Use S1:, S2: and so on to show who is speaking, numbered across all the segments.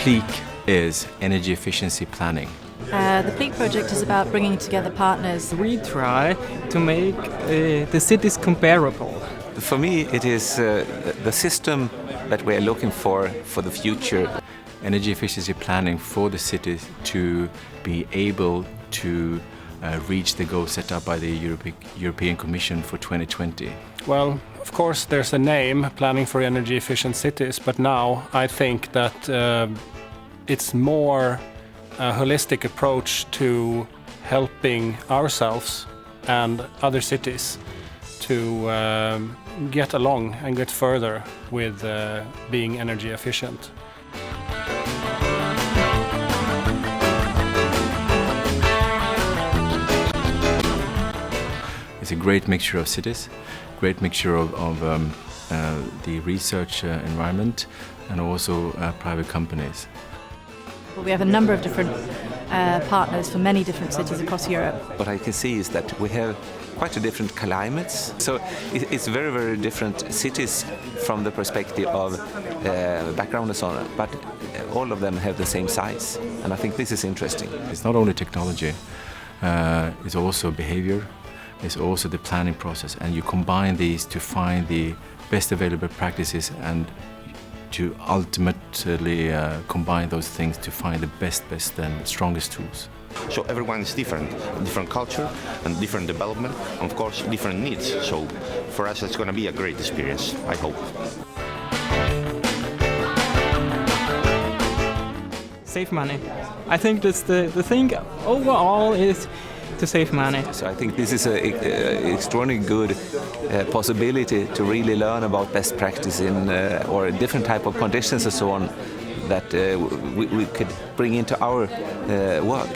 S1: PLEEC is energy efficiency planning.
S2: The PLEEC project is about bringing together partners.
S3: We try to make the cities comparable.
S4: For me, it is the system that we are looking for the future.
S1: Energy efficiency planning for the cities to be able to reach the goal set up by the European Commission for 2020.
S5: Well, of course there's a name, Planning for Energy Efficient Cities, but now I think that it's more a holistic approach to helping ourselves and other cities to get along and get further with being energy efficient.
S1: It's a great mixture of cities, great mixture of the research environment and also private companies.
S2: We have a number of different partners for many different cities across Europe.
S4: What I can see is that we have quite a different climates. So it's very, very different cities from the perspective of background and so on, but all of them have the same size. And I think this is interesting.
S1: It's not only technology, it's also behavior. It's also the planning process, and you combine these to find the best available practices and to ultimately combine those things to find the best and strongest tools.
S6: So everyone is different culture and different development, and of course different needs. So for us it's going to be a great experience, I hope.
S3: Save money. I think that's the thing overall is to save money.
S4: So I think this is an extraordinarily good possibility to really learn about best practice in or different type of conditions and so on that we could bring into our work.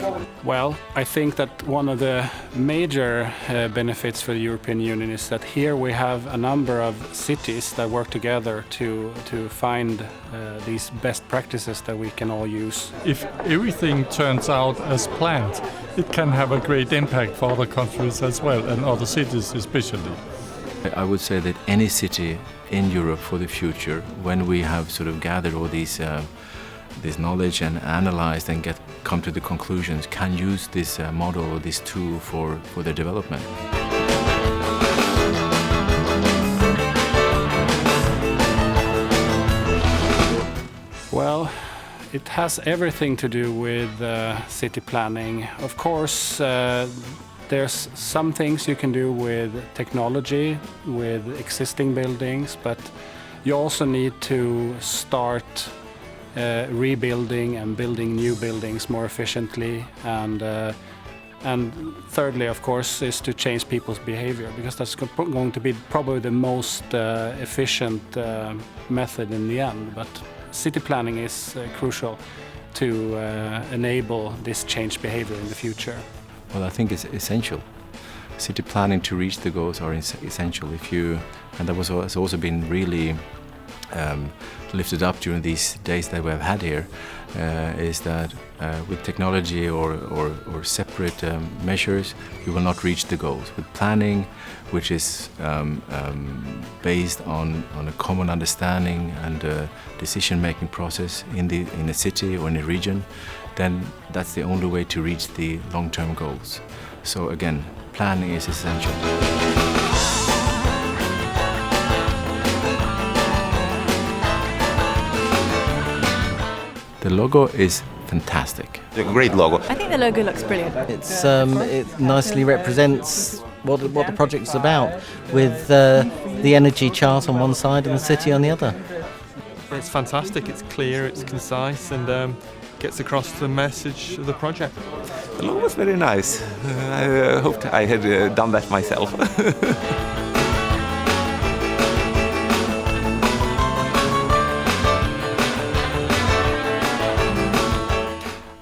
S5: Well, I think that one of the major benefits for the European Union is that here we have a number of cities that work together to find these best practices that we can all use.
S7: If everything turns out as planned, it can have a great impact for other countries as well, and other cities especially.
S1: I would say that any city in Europe for the future, when we have sort of gathered all these this knowledge and analyzed and come to the conclusions, can use this model or this tool for their development.
S5: Well, it has everything to do with city planning. Of course, there's some things you can do with technology, with existing buildings, but you also need to start rebuilding and building new buildings more efficiently, and thirdly, of course, is to change people's behavior, because that's going to be probably the most efficient method in the end. But city planning is crucial to enable this changed behavior in the future.
S1: Well, I think it's essential. City planning to reach the goals are essential. And that has also been really lifted up during these days that we have had here, is that with technology or separate measures, you will not reach the goals. With planning, which is based on a common understanding and decision-making process in a city or in a region, then that's the only way to reach the long-term goals. So again, planning is essential. The logo is fantastic.
S6: It's a great logo.
S2: I think the logo looks brilliant.
S8: It nicely represents what the project's about, with the energy chart on one side and the city on the other.
S9: It's fantastic, it's clear, it's concise, and gets across the message of the project.
S4: The logo was very nice. I hoped I had done that myself.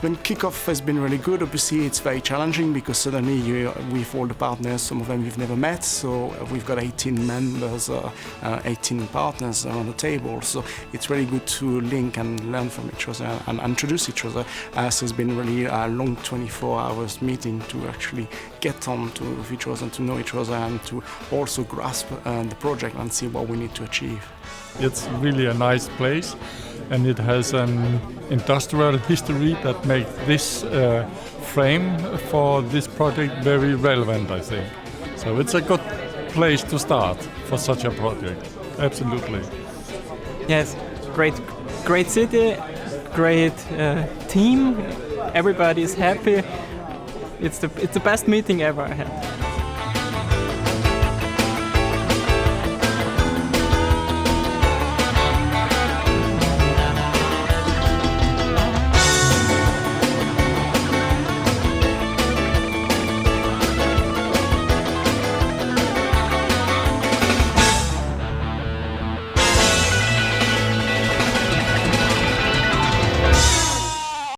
S10: When kickoff has been really good, obviously it's very challenging because suddenly with all the partners, some of them you've never met, so we've got 18 members, 18 partners around the table, so it's really good to link and learn from each other and introduce each other. So it's been really a long 24 hours meeting to actually get on to each other and to know each other and to also grasp the project and see what we need to achieve.
S7: It's really a nice place, and it has an industrial history that makes this frame for this project very relevant, I think. So it's a good place to start for such a project. Absolutely.
S3: Yes, great city, great team. Everybody is happy. It's the best meeting ever I had.